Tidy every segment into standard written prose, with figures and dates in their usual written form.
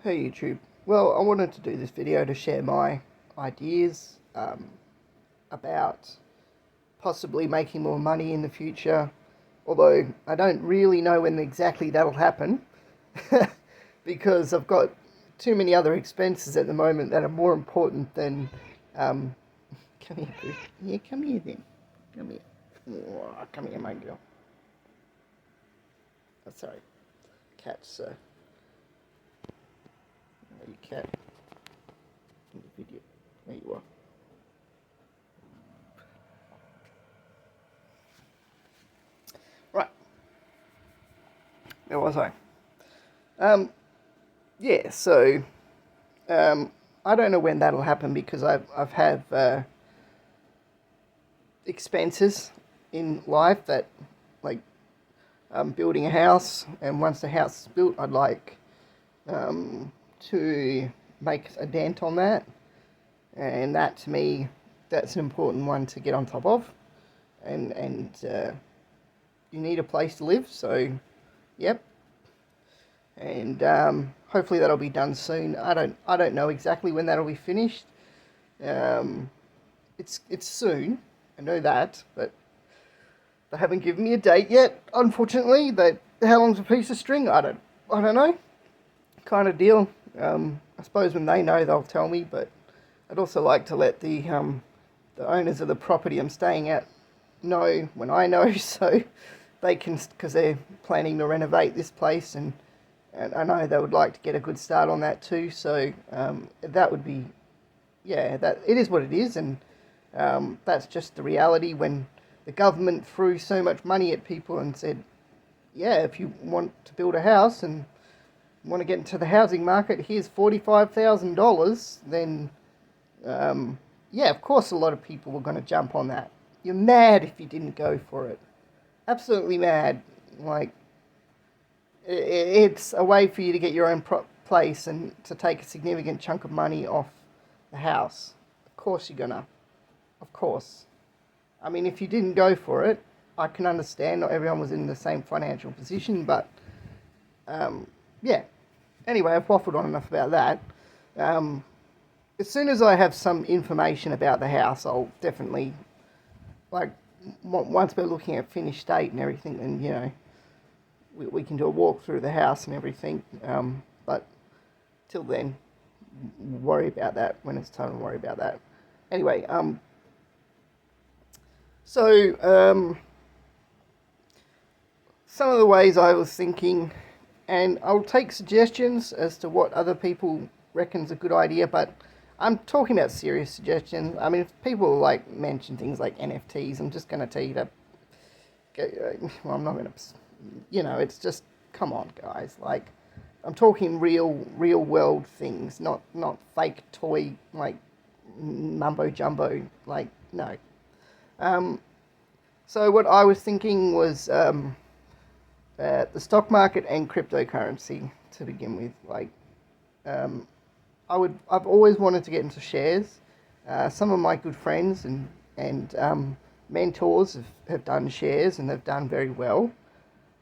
Hey YouTube. Well, I wanted to do this video to share my ideas about possibly making more money in the future, although I don't really know when exactly that'll happen because I've got too many other expenses at the moment that are more important than come here, Boo. Yeah, come here then. Come here. Oh, come here, my girl. Oh, sorry. Cats, you cat in the video. There you are. Right. Where was I? Yeah, so I don't know when that'll happen because I've had expenses in life that, like, building a house, and once the house is built, I'd like to make a dent on that, and that to me, that's an important one to get on top of, and you need a place to live, so yep, and hopefully that'll be done soon. I don't know exactly when that'll be finished. It's soon, I know that, but they haven't given me a date yet. Unfortunately, how long's a piece of string? I don't know. Kind of deal. I suppose when they know, they'll tell me. But I'd also like to let the owners of the property I'm staying at know when I know, so they can, because they're planning to renovate this place, and I know they would like to get a good start on that too. So that would be, yeah, that it is what it is, and that's just the reality when the government threw so much money at people and said, yeah, if you want to build a house and want to get into the housing market, here's $45,000, then yeah, of course a lot of people were going to jump on that. You're mad if you didn't go for it. Absolutely mad. Like, it's a way for you to get your own place and to take a significant chunk of money off the house. Of course you're gonna. Of course. I mean, if you didn't go for it, I can understand not everyone was in the same financial position, but yeah. Anyway, I've waffled on enough about that. As soon as I have some information about the house, I'll definitely, like, once we're looking at finished state and everything, then, you know, we can do a walk through the house and everything. But till then, worry about that when it's time to worry about that. Anyway, so some of the ways I was thinking, and I'll take suggestions as to what other people reckon's a good idea, but I'm talking about serious suggestions. I mean, if people like mention things like NFTs, I'm just going to tell you to well, I'm not going to, you know, it's just, come on, guys. Like, I'm talking real world things, not fake toy, like, mumbo jumbo, like, no. So what I was thinking was the stock market and cryptocurrency to begin with. Like, I've always wanted to get into shares. Some of my good friends and mentors have done shares, and they've done very well.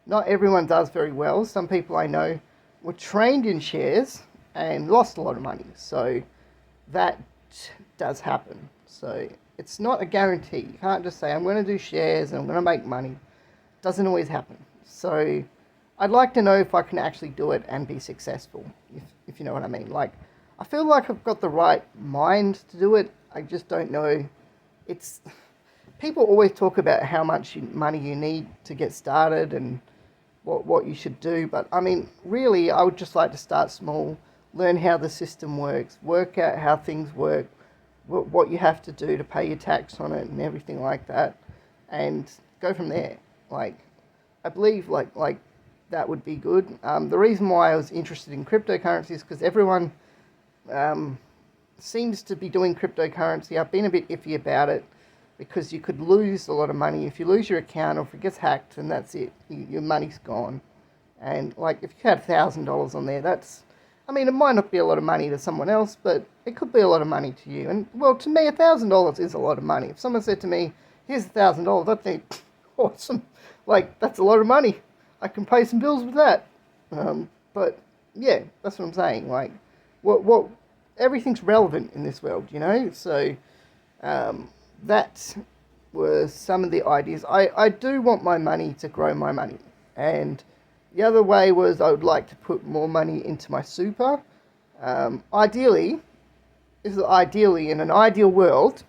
Not everyone does very well. Some people I know were trained in shares and lost a lot of money. So that does happen. So it's not a guarantee. You can't just say, I'm going to do shares and I'm going to make money. It doesn't always happen. So I'd like to know if I can actually do it and be successful, if you know what I mean. Like, I feel like I've got the right mind to do it. I just don't know. It's, people always talk about how much money you need to get started and what you should do. But I mean, really, I would just like to start small, learn how the system works, work out how things work, what you have to do to pay your tax on it and everything like that, and go from there. Like, I believe like that would be good. The reason why I was interested in cryptocurrency is because everyone seems to be doing cryptocurrency. I've been a bit iffy about it because you could lose a lot of money. If you lose your account or if it gets hacked, and that's it. Your money's gone. And, like, if you had $1,000 on there, that's, I mean, it might not be a lot of money to someone else, but it could be a lot of money to you. And, well, to me, $1,000 is a lot of money. If someone said to me, here's $1,000, I'd think, awesome. Like, that's a lot of money. I can pay some bills with that. But yeah, that's what I'm saying. Like, what, everything's relevant in this world, you know. So, that were some of the ideas. I do want my money to grow my money, and the other way was I would like to put more money into my super. Ideally, ideally in an ideal world,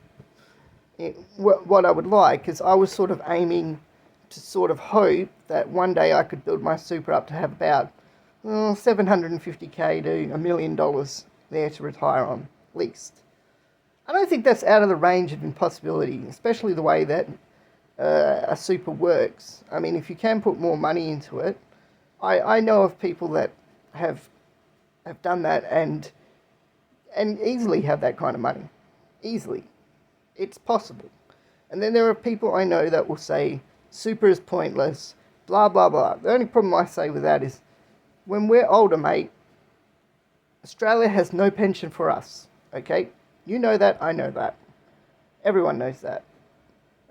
what I would like is I was sort of aiming to sort of hope that one day I could build my super up to have about 750k to $1 million there to retire on, at least. I don't think that's out of the range of impossibility, especially the way that a super works. I mean, if you can put more money into it, I know of people that have done that and easily have that kind of money. Easily. It's possible. And then there are people I know that will say super is pointless, blah, blah, blah. The only problem I say with that is when we're older, mate, Australia has no pension for us. Okay? You know that, I know that. Everyone knows that.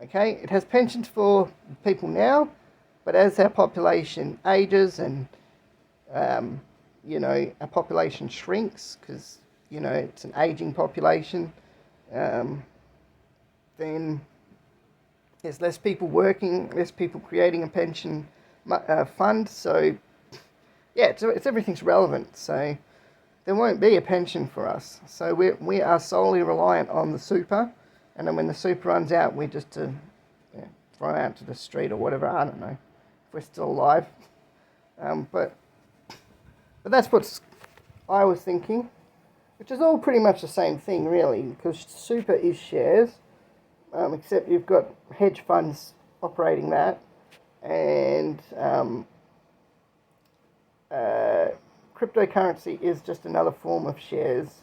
Okay? It has pensions for people now, but as our population ages and, our population shrinks, because, it's an aging population, then there's less people working, less people creating a pension fund. So, yeah, it's everything's relevant. So there won't be a pension for us. So we are solely reliant on the super. And then when the super runs out, we just throw out to the street or whatever. I don't know if we're still alive. But that's what I was thinking, which is all pretty much the same thing, really, because super is shares, except you've got hedge funds operating that, and cryptocurrency is just another form of shares,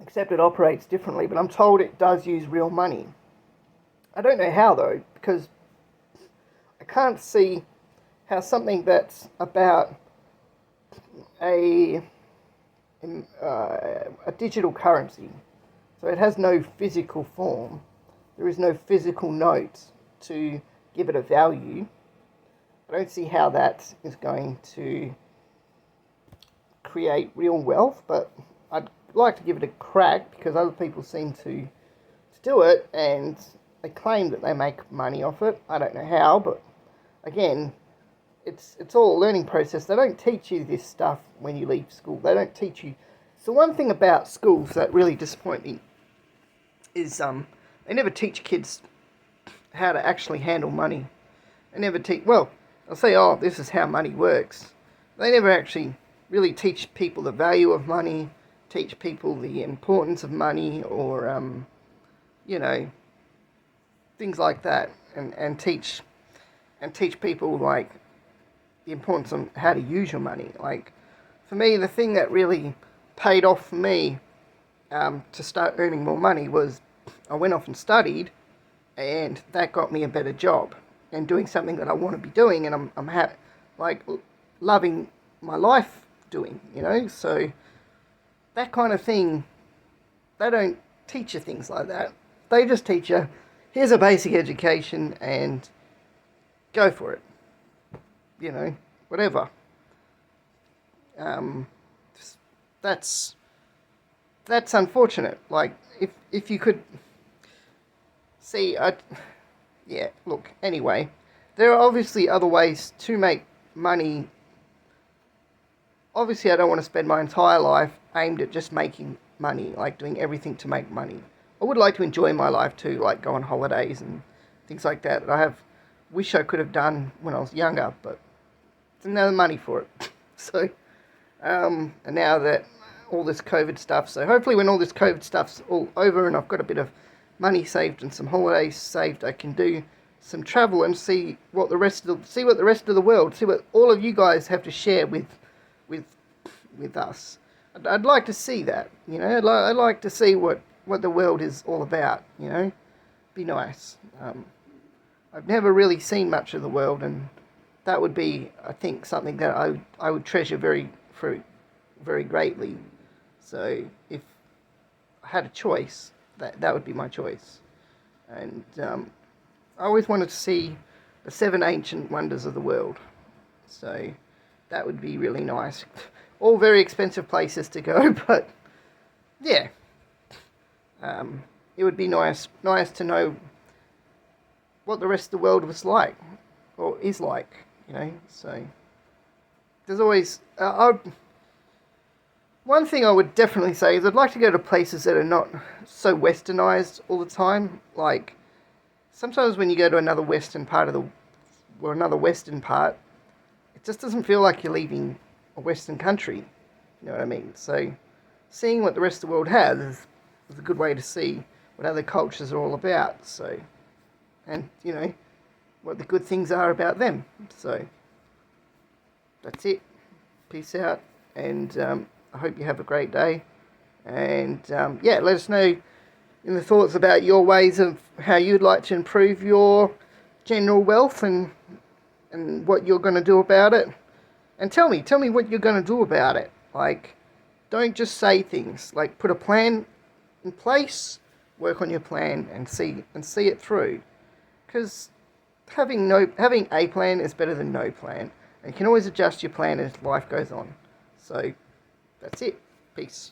except it operates differently, but I'm told it does use real money. I don't know how, though, because I can't see how something that's about a digital currency, so it has no physical form, there is no physical note to give it a value. I don't see how that is going to create real wealth, but I'd like to give it a crack because other people seem to do it and they claim that they make money off it. I don't know how, but again, it's all a learning process. They don't teach you this stuff when you leave school. They don't teach you. So one thing about schools that really disappoint me is they never teach kids how to actually handle money. They never teach. Well, they'll say, "Oh, this is how money works." They never actually really teach people the value of money, teach people the importance of money, or things like that, and teach people like the importance of how to use your money. Like, for me, the thing that really paid off for me to start earning more money was I went off and studied, and that got me a better job and doing something that I want to be doing, and I'm loving my life doing, So that kind of thing, they don't teach you things like that. They just teach you, here's a basic education and go for it. Whatever. That's unfortunate. Like, if you could see, yeah, look, anyway, there are obviously other ways to make money. Obviously, I don't want to spend my entire life aimed at just making money, like doing everything to make money. I would like to enjoy my life too, like go on holidays and things like that I wish I could have done when I was younger, but there's no money for it. So, and now that all this COVID stuff, so hopefully when all this COVID stuff's all over and I've got a bit of money saved and some holidays saved, I can do some travel and see what the rest of the world, see what all of you guys have to share with us. I'd like to see that, I'd like to see what the world is all about, Be nice. I've never really seen much of the world, and that would be, I think, something that I would treasure very, very, very greatly. So if I had a choice, that would be my choice. And I always wanted to see the 7 ancient wonders of the world. So that would be really nice. All very expensive places to go, but yeah, it would be nice to know what the rest of the world was like, or is like, So there's always one thing I would definitely say is I'd like to go to places that are not so westernized all the time. Like sometimes when you go to another western part, it just doesn't feel like you're leaving a western country. You know what I mean? So seeing what the rest of the world has is a good way to see what other cultures are all about. So, and what the good things are about them. So that's it. Peace out, and I hope you have a great day. And let us know in the thoughts about your ways of how you'd like to improve your general wealth and what you're going to do about it. And tell me what you're going to do about it. Like, don't just say things. Like, put a plan in place, work on your plan, and see it through. Because having a plan is better than no plan. And you can always adjust your plan as life goes on. So, that's it. Peace.